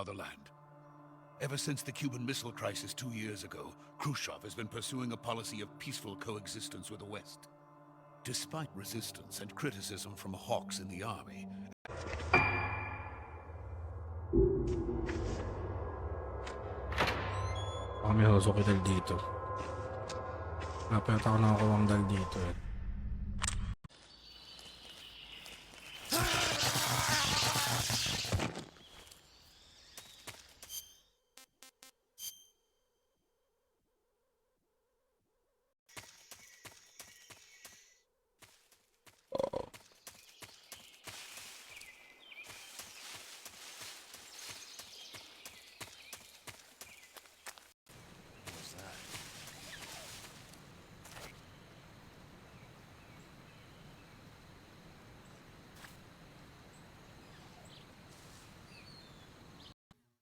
fatherland. Ever since the Cuban Missile Crisis 2 years ago, Khrushchev has been pursuing a policy of peaceful coexistence with the West. Despite resistance and criticism from hawks in the army, May husok dal dito. Napayata ko nakakuha ang dal dito eh.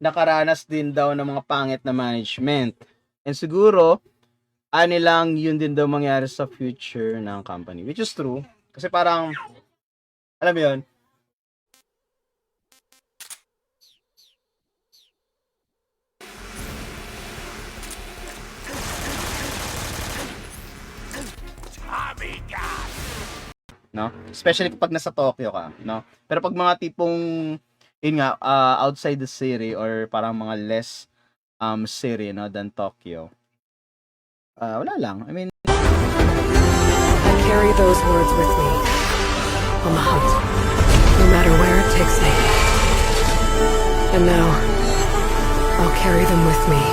Nakaranas din daw ng mga pangit na management. And siguro, nilang yun din daw mangyari sa future ng company. Which is true. Kasi parang, alam mo yun, no? Especially kapag nasa Tokyo ka, no? Pero pag mga tipong yun nga, outside the city or parang mga less city, no, than Tokyo. Wala lang. I mean, I carry those words with me on the hunt, no matter where it takes me. And now, I'll carry them with me.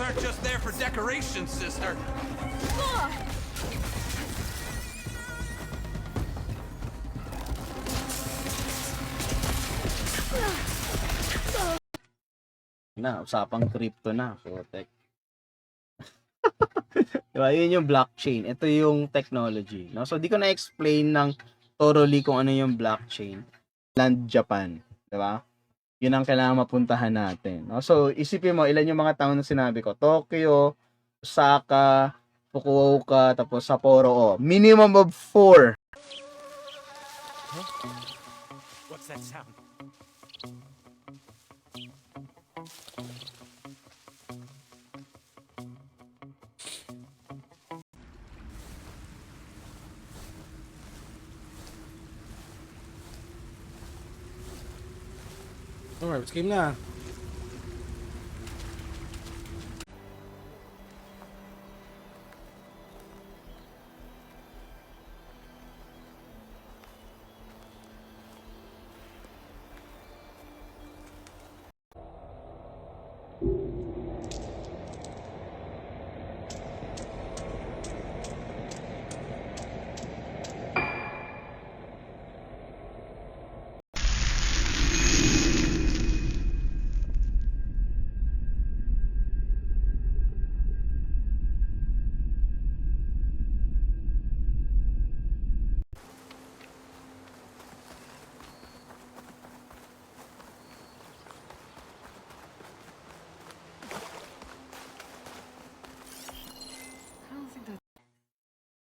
Aren't just there for decoration, sister. na, usapang crypto na. Putek. Diba? Yun yung blockchain. Ito yung technology. No? So, di ko na-explain ng thoroughly kung ano yung blockchain. Land Japan. Diba? Yun ang kailangan mapuntahan natin. No? So, isipin mo, ilan yung mga town na sinabi ko? Tokyo, Osaka, Fukuoka, tapos Sapporo. Oh. Minimum of 4. What's that sound? Alright, let's game na.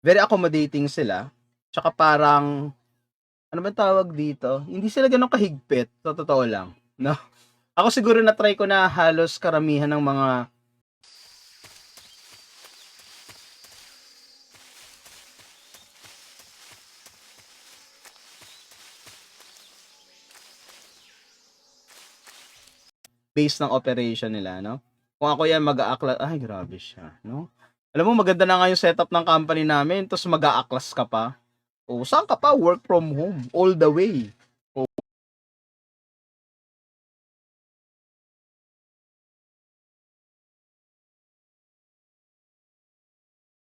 Very accommodating sila. Tsaka parang, ano ba tawag dito? Hindi sila ganun kahigpit, sa totoo lang. No? Ako siguro na-try ko na halos karamihan ng mga base ng operation nila, no? Kung ako yan, mag-aaklas, ay grabe siya, no? Alam mo, maganda na nga yung setup ng company namin, tapos mag-aaklas ka pa. O, saan ka pa? Work from home, all the way. O,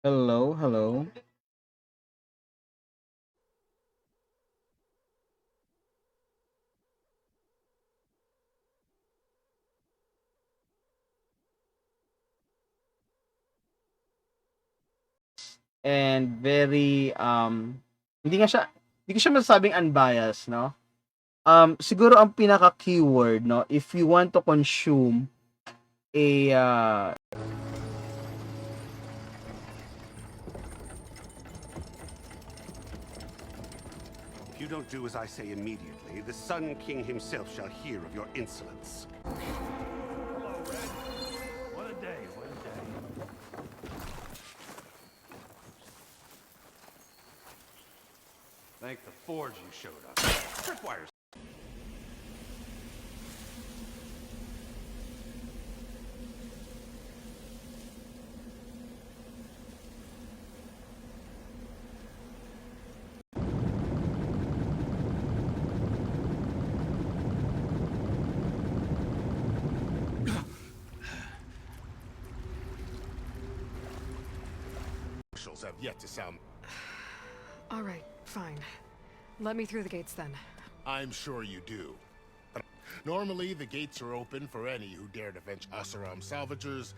hello, hello. And very hindi ko siya masasabing unbiased, no? Siguro ang pinaka keyword, no, if you want to consume a If you don't do as I say immediately, the Sun King himself shall hear of your insolence. Hello, Red. What a day, what a day. Thank the Forge you showed us. Tripwires. Marshals have yet to sound. All right, fine. Let me through the gates then. I'm sure you do. Normally, the gates are open for any who dare to venture Oseram salvagers.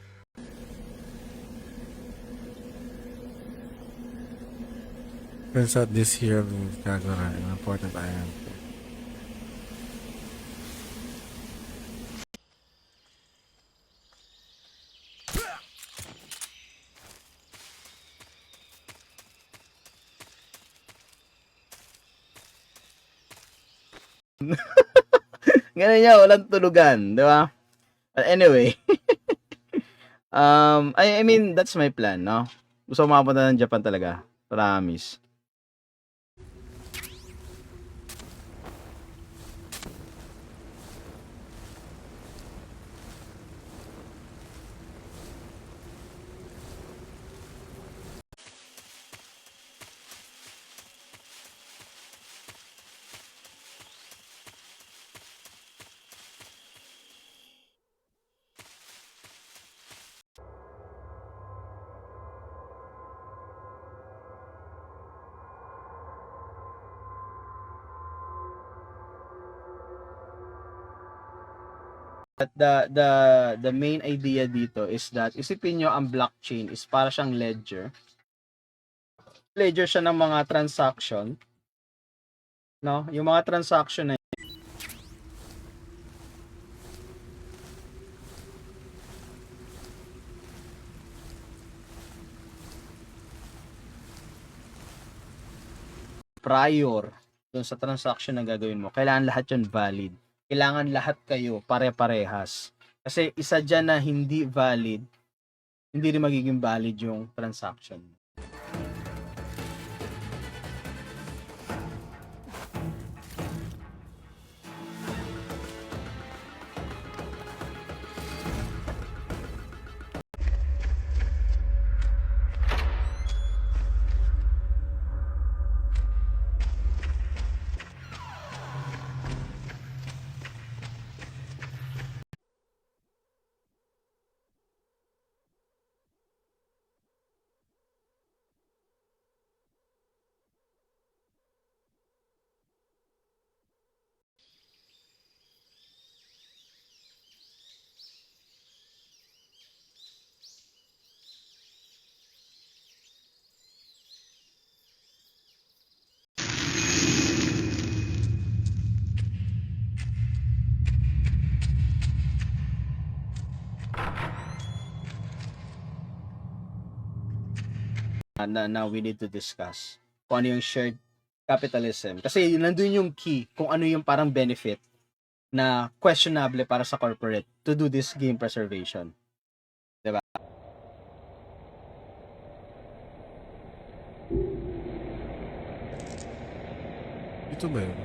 Turns out this here is Kagura, an important item. Ganun niya, walang tulugan, di ba? But anyway, I mean, that's my plan, no? Gusto ko makapunta ng Japan talaga. Promise. But the main idea dito is that isipin nyo ang blockchain is para siyang ledger. Ledger siya ng mga transaction. No? Yung mga transaction na prior dun sa transaction na gagawin mo, kailangan lahat yun valid. Kailangan lahat kayo pare-parehas. Kasi isa dyan na hindi valid, hindi rin magiging valid yung transaction. Na we need to discuss kung ano yung shared capitalism. Kasi nandun yung key kung ano yung parang benefit na questionable para sa corporate to do this game preservation. Diba? Ito ba yun?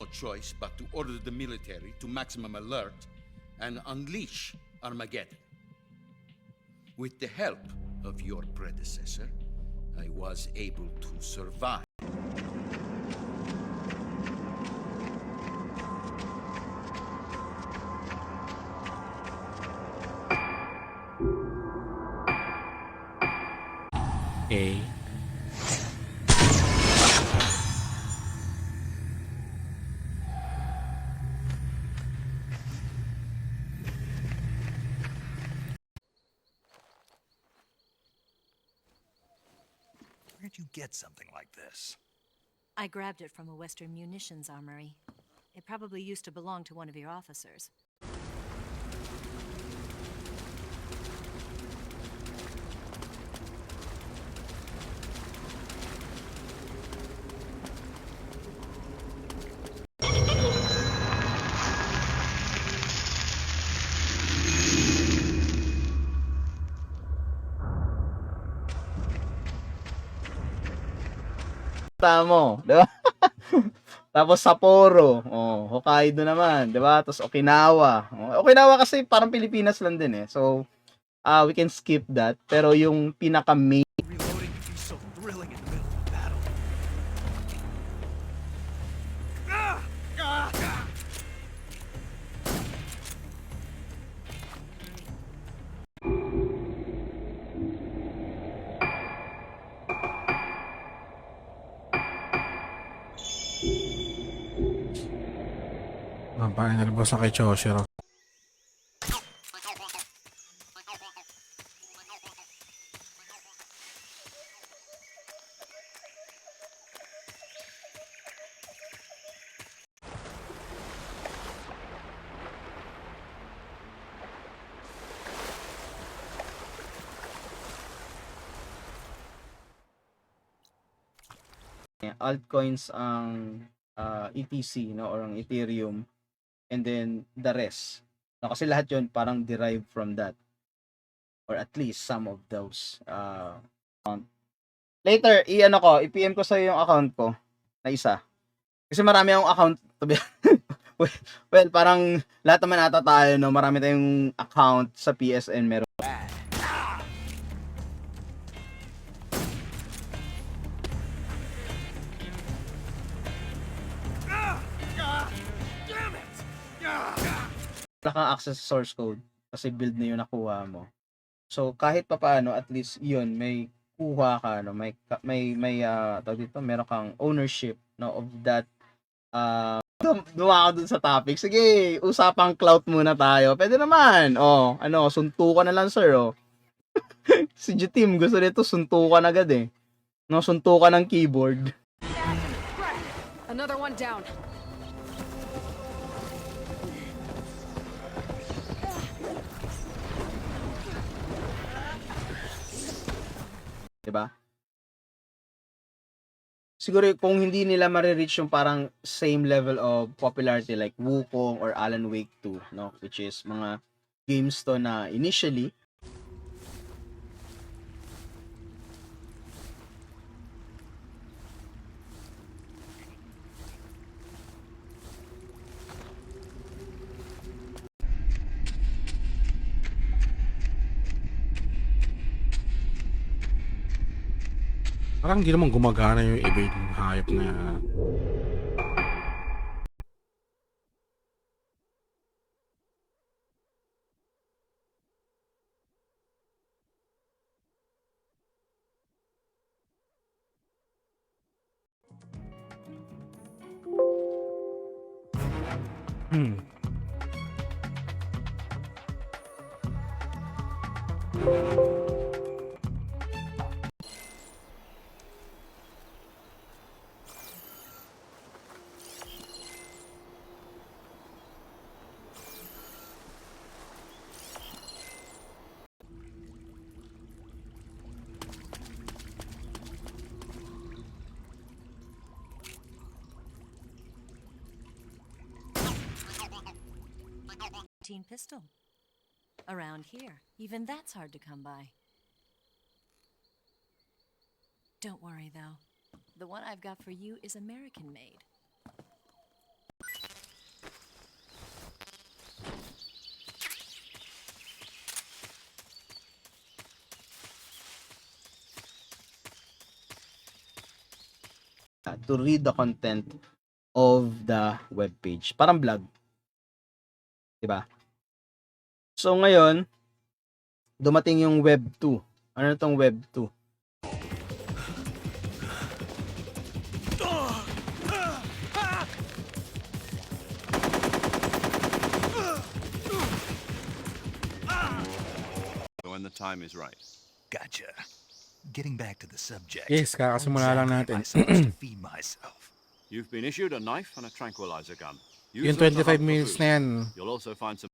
No choice but to order the military to maximum alert and unleash Armageddon. With the help of your predecessor, I was able to survive. Okay. Where'd you get something like this? I grabbed it from a Western munitions armory. It probably used to belong to one of your officers. Tamo, di ba? Tapos Sapporo, Hokkaido naman, di ba? Tapos Okinawa. Okinawa kasi parang Pilipinas lang din eh. So, we can skip that. Pero yung pinaka-main Reloading can be so thrilling in the middle of a battle. Parang nalabas na kay Choshiro. altcoins ang ETC, no, or ang Ethereum, and then the rest. No, kasi lahat yun parang derived from that. Or at least some of those. Later, i-PM ko sa yung account ko na isa. Kasi marami akong account. Well, parang lahat naman ata tayo, no? Marami tayong account sa PSN meron. Wala kang access sa source code kasi build na yun nakuha mo. So kahit papaano, at least yun, may kuha ka, no? Tawag dito, meron kang ownership, no, of that. Duwa ako dun sa topic. Sige, usapang clout muna tayo. Pwede naman. Suntukan na lang, sir, Si G-Team gusto nito suntukan agad eh. No, suntukan ng keyboard. Another one down. Diba? Siguro kung hindi nila ma-reach yung parang same level of popularity like Wukong or Alan Wake 2, no, which is mga games to na initially Parang hindi naman gumagana yung iba yung hayop na yan. Pistol. Around here, even that's hard to come by. Don't worry, though. The one I've got for you is American-made. to read the content of the web page. Parang blog. Diba? So, ngayon, dumating yung Web 2. Ano tong Web 2? When the time is right. Gotcha. Getting back to the subject. Yes, kakasimula lang How exactly am natin. I supposed to feed myself? You've been issued a knife and a tranquilizer gun. Yung Use them to 25 hunt for minutes food. na yan. You'll also find some.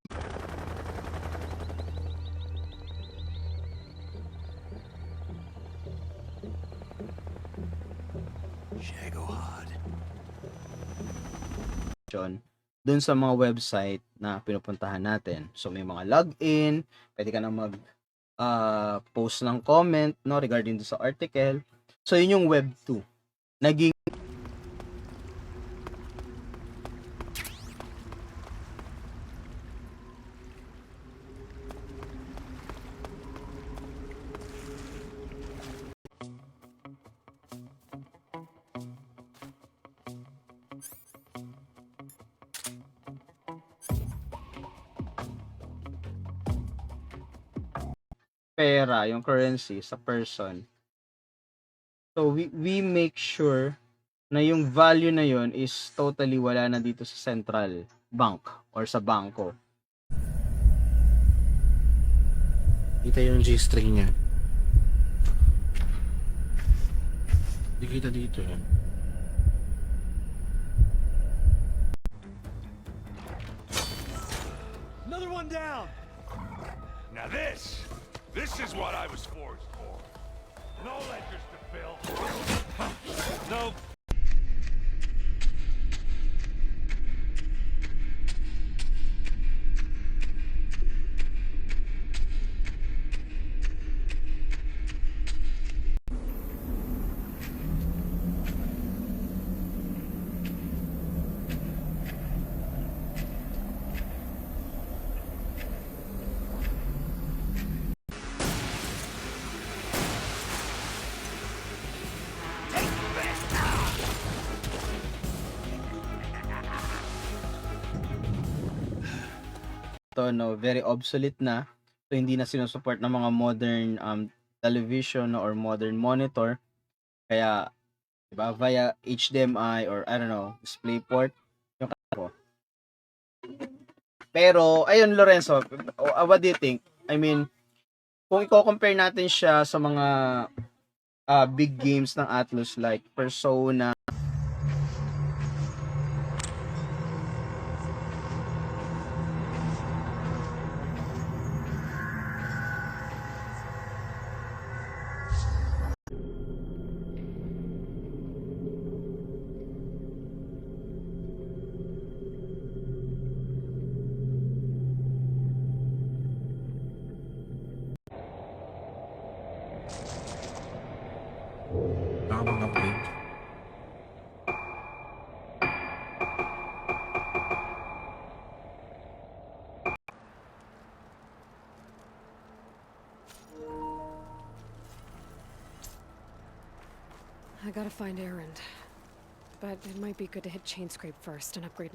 Shagohod. Dun sa mga website na pinupuntahan natin. So, may mga login, pwede ka na mag post ng comment, no, regarding sa article. So, yun yung Web 2. Naging pera, yung currency sa person. So, we make sure na yung value na yun is totally wala na dito sa central bank or sa bangko. Kita yung G-string niya. Di kita dito yan. Another one down! Now this is what I was forged for. No ledgers to fill. No. To, no, very obsolete na. So, hindi na sinusupport ng mga modern television or modern monitor. Kaya, diba, via HDMI or, I don't know, DisplayPort, yung ko. Pero, ayun, Lorenzo, what do you think? I mean, kung i-compare natin siya sa mga big games ng Atlus like Persona, Baka mag-upgrade. I gotta find Erend. But it might be good to hit Chainscrape first and upgrade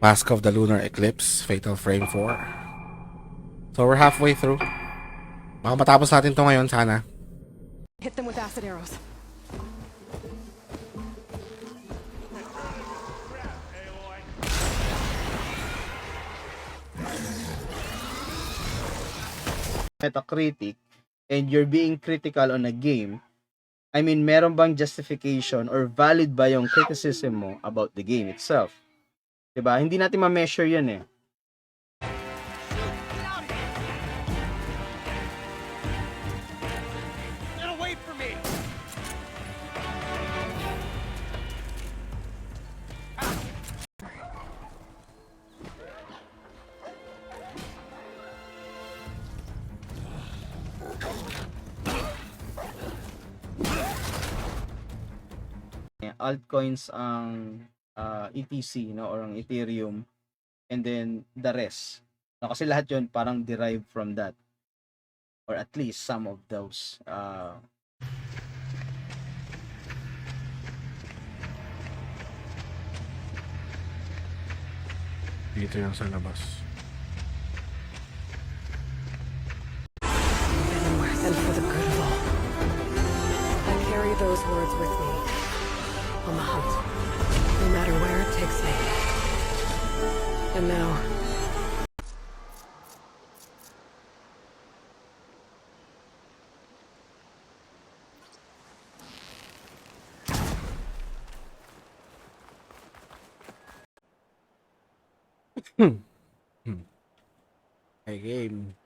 Mask of the Lunar Eclipse, Fatal Frame 4. So we're halfway through. Baka matapos natin to ngayon sana. Hit them with acid arrows. Metacritic and you're being critical on a game, I mean, meron bang justification or valid ba yung criticism mo about the game itself? 'Di ba? Hindi natin ma-measure 'yan eh. Get away from me! Altcoins ang ETC, no, or ang Ethereum, and then the rest. No, kasi lahat 'yon parang derived from that, or at least some of those. Dito yung sa labas. And for the good of all. I carry those words with me. On the hunt. No matter where it takes me. And now, Hey, game.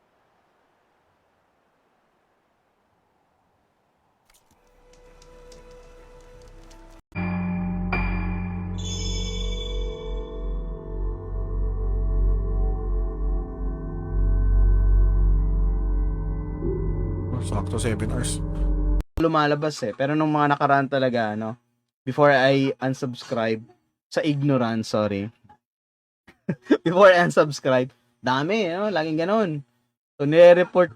Sakto 7 hours. Lumalabas eh, pero nung mga nakaraan talaga, no, before I unsubscribe sa ignorance, sorry. Before I unsubscribe, dami, no, laging ganun. So nire-report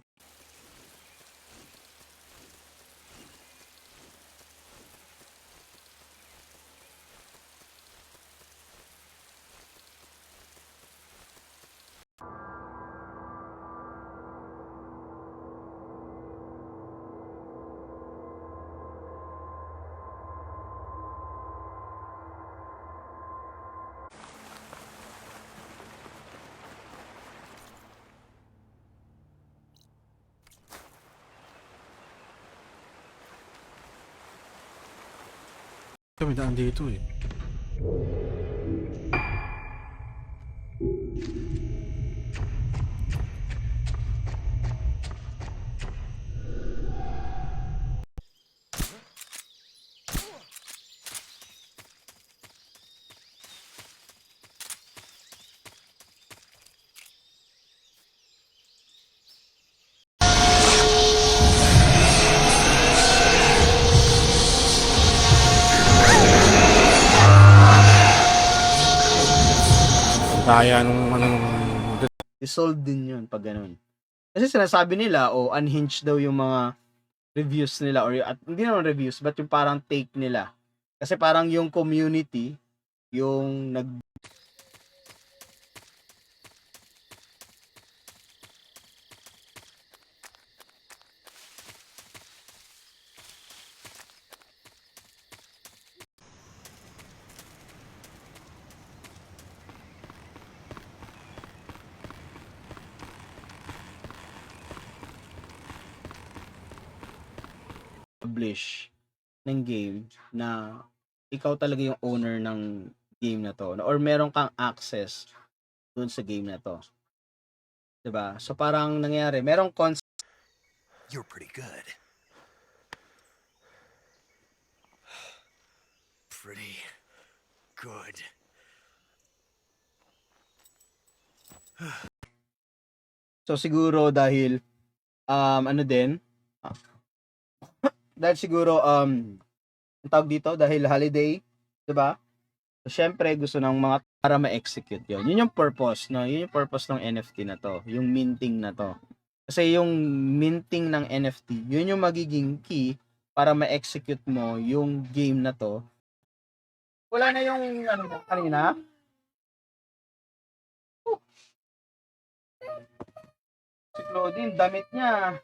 Kami daan dito eh. Kaya nung ano nung dissolve din yun pag ganun. Kasi sinasabi nila, unhinged daw yung mga reviews nila, or at hindi naman reviews, but yung parang take nila. Kasi parang yung community, yung publish ng game na ikaw talaga yung owner ng game na to, or meron kang access dun sa game na to. 'Di ba? So parang nangyari, merong You're pretty good. Pretty good. So siguro dahil ano din dahil siguro ang tawag dito, dahil holiday, 'di ba? So syempre gusto ng mga para ma-execute 'yon. Yun yung purpose, no? Yun yung purpose ng NFT na to, yung minting na to. Kasi yung minting ng NFT, yun yung magiging key para ma-execute mo yung game na to. Wala na yung ano kanina. Si Claudine, damit niya.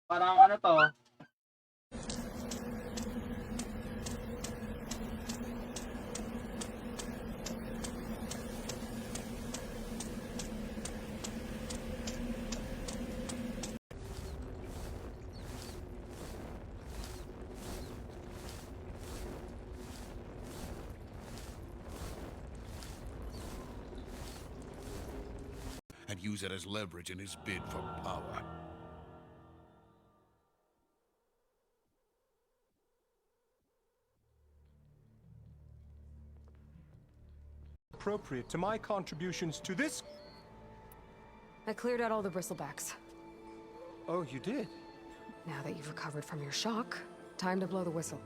Parang ano to? And use it as leverage in his bid for power. Appropriate to my contributions to this. I cleared out all the bristlebacks. Oh, you did? Now that you've recovered from your shock, time to blow the whistle.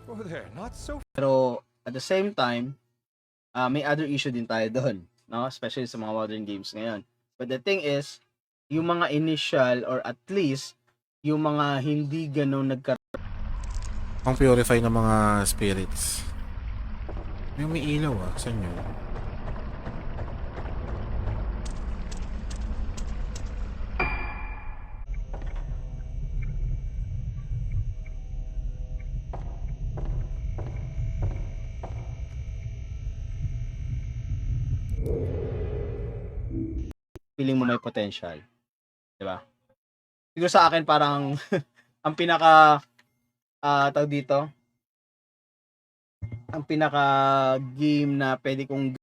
Oh, there, not so. Pero at the same time, may other issue din tayo doon, no? Especially sa mga modern games ngayon. But the thing is, yung mga initial or at least yung mga hindi ganun Ang purify ng mga spirits. May ilaw saan yun? feeling mo may potential. 'Di ba? Siguro sa akin parang ang pinaka tawag dito, ang pinaka game na pwede kong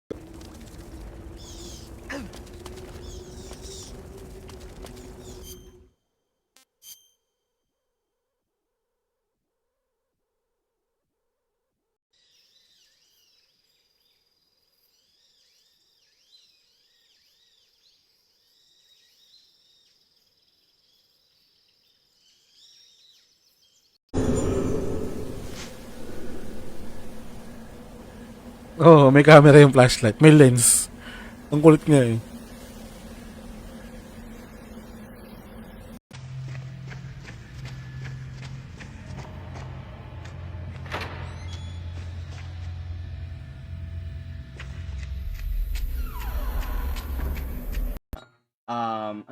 Oh, may camera yung flashlight. May lens. Ang kulit nga eh.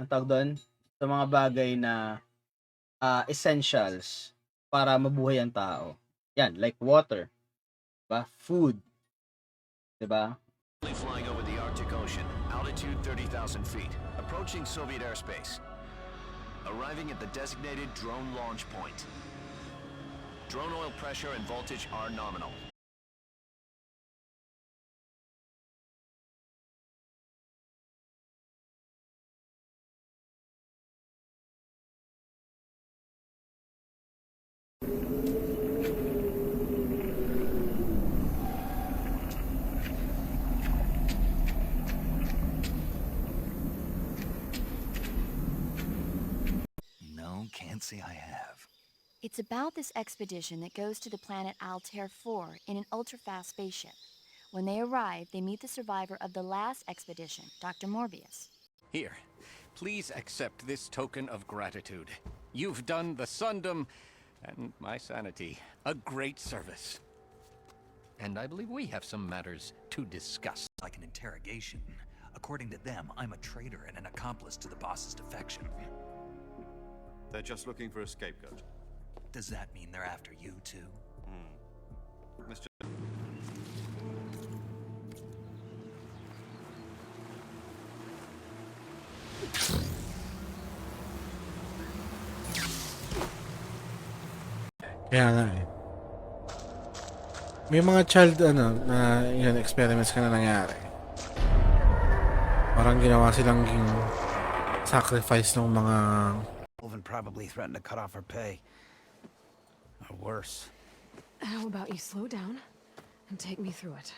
ang tawag doon sa mga bagay na essentials para mabuhay ang tao. Yan, like water, diba? Food, diba? Flying over the Arctic Ocean, altitude 30,000 feet, approaching Soviet airspace. Arriving at the designated drone launch point. Drone oil pressure and voltage are nominal. No, can't say I have. It's about this expedition that goes to the planet Altair 4 in an ultra-fast spaceship. When they arrive, they meet the survivor of the last expedition, Dr. Morbius. Here, please accept this token of gratitude. You've done the Sundom and my sanity a great service. And I believe we have some matters to discuss. Like an interrogation. According to them, I'm a traitor and an accomplice to the boss's defection. They're just looking for a scapegoat. Does that mean they're after you too? Mr. Kaya nga eh. May mga child na yun, experiments ka na nangyari. Parang ginawa silang sacrifice ng mga Wolven probably threatened to cut off her pay. Or worse. How about you slow down and take me through it?